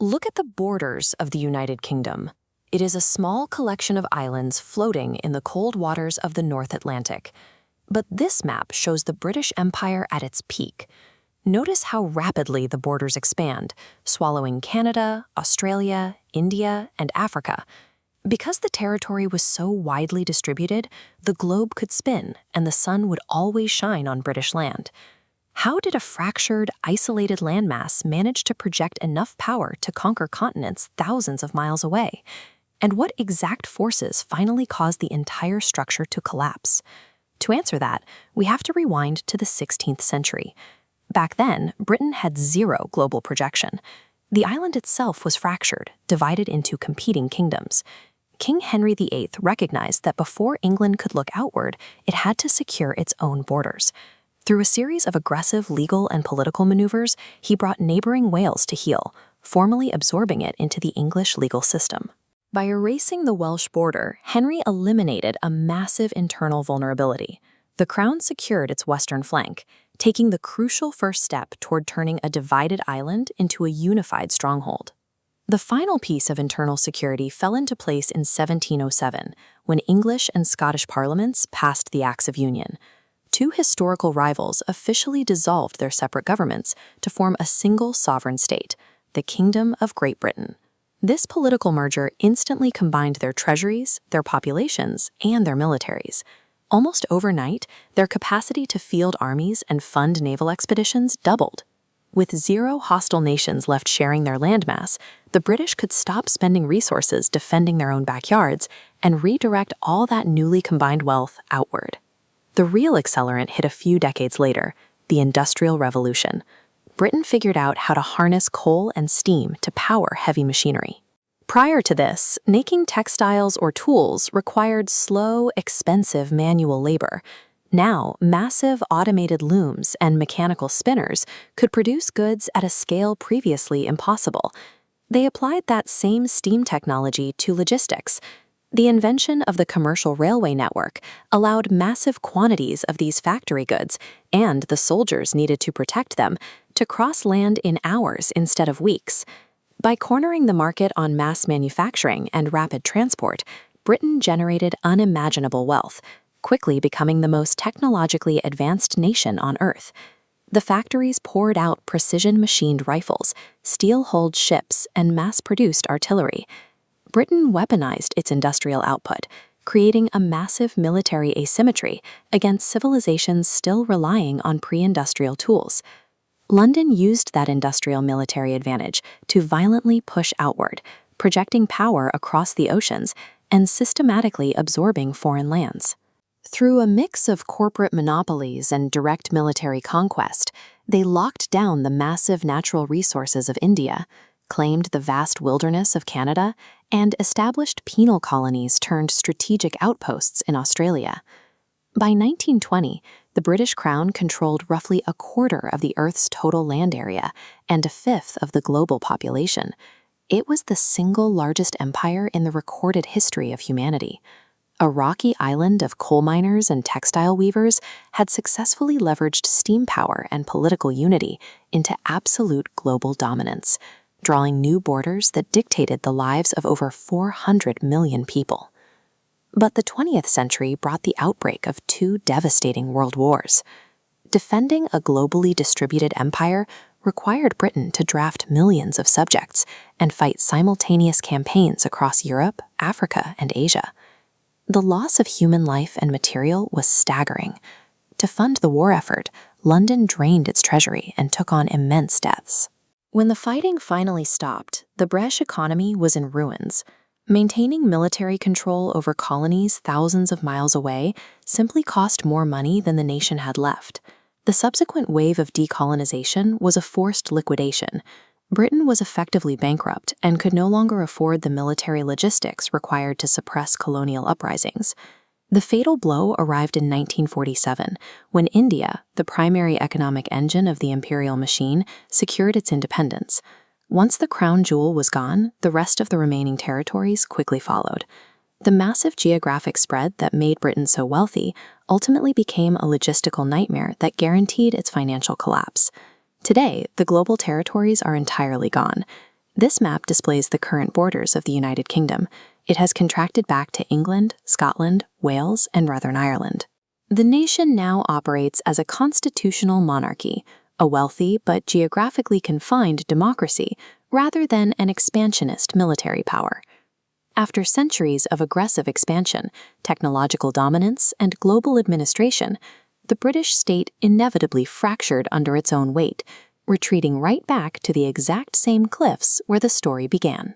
Look at the borders of the United Kingdom. It is a small collection of islands floating in the cold waters of the North Atlantic. But this map shows the British Empire at its peak. Notice how rapidly the borders expand, swallowing Canada, Australia, India, and Africa. Because the territory was so widely distributed, the globe could spin and the sun would always shine on British land. How did a fractured, isolated landmass manage to project enough power to conquer continents thousands of miles away? And what exact forces finally caused the entire structure to collapse? To answer that, we have to rewind to the 16th century. Back then, Britain had zero global projection. The island itself was fractured, divided into competing kingdoms. King Henry VIII recognized that before England could look outward, it had to secure its own borders. Through a series of aggressive legal and political maneuvers, he brought neighboring Wales to heel, formally absorbing it into the English legal system. By erasing the Welsh border, Henry eliminated a massive internal vulnerability. The crown secured its western flank, taking the crucial first step toward turning a divided island into a unified stronghold. The final piece of internal security fell into place in 1707, when English and Scottish parliaments passed the Acts of Union. Two historical rivals officially dissolved their separate governments to form a single sovereign state, the Kingdom of Great Britain. This political merger instantly combined their treasuries, their populations, and their militaries. Almost overnight, their capacity to field armies and fund naval expeditions doubled. With zero hostile nations left sharing their landmass, the British could stop spending resources defending their own backyards and redirect all that newly combined wealth outward. The real accelerant hit a few decades later, the Industrial Revolution. Britain figured out how to harness coal and steam to power heavy machinery. Prior to this, making textiles or tools required slow, expensive manual labor. Now, massive automated looms and mechanical spinners could produce goods at a scale previously impossible. They applied that same steam technology to logistics. The invention of the commercial railway network allowed massive quantities of these factory goods, and the soldiers needed to protect them, to cross land in hours instead of weeks. By cornering the market on mass manufacturing and rapid transport, Britain generated unimaginable wealth, quickly becoming the most technologically advanced nation on Earth. The factories poured out precision-machined rifles, steel-hulled ships, and mass-produced artillery. Britain weaponized its industrial output, creating a massive military asymmetry against civilizations still relying on pre-industrial tools. London used that industrial military advantage to violently push outward, projecting power across the oceans and systematically absorbing foreign lands. Through a mix of corporate monopolies and direct military conquest, they locked down the massive natural resources of India, claimed the vast wilderness of Canada, and established penal colonies turned strategic outposts in Australia. By 1920, the British Crown controlled roughly a quarter of the Earth's total land area and a fifth of the global population. It was the single largest empire in the recorded history of humanity. A rocky island of coal miners and textile weavers had successfully leveraged steam power and political unity into absolute global dominance, drawing new borders that dictated the lives of over 400 million people. But the 20th century brought the outbreak of two devastating world wars. Defending a globally distributed empire required Britain to draft millions of subjects and fight simultaneous campaigns across Europe, Africa, and Asia. The loss of human life and material was staggering. To fund the war effort, London drained its treasury and took on immense debts. When the fighting finally stopped, the British economy was in ruins. Maintaining military control over colonies thousands of miles away simply cost more money than the nation had left. The subsequent wave of decolonization was a forced liquidation. Britain was effectively bankrupt and could no longer afford the military logistics required to suppress colonial uprisings. The fatal blow arrived in 1947, when India, the primary economic engine of the imperial machine, secured its independence. Once the crown jewel was gone, the rest of the remaining territories quickly followed. The massive geographic spread that made Britain so wealthy ultimately became a logistical nightmare that guaranteed its financial collapse. Today, the global territories are entirely gone. This map displays the current borders of the United Kingdom. It has contracted back to England, Scotland, Wales, and Northern Ireland. The nation now operates as a constitutional monarchy, a wealthy but geographically confined democracy, rather than an expansionist military power. After centuries of aggressive expansion, technological dominance, and global administration, the British state inevitably fractured under its own weight, retreating right back to the exact same cliffs where the story began.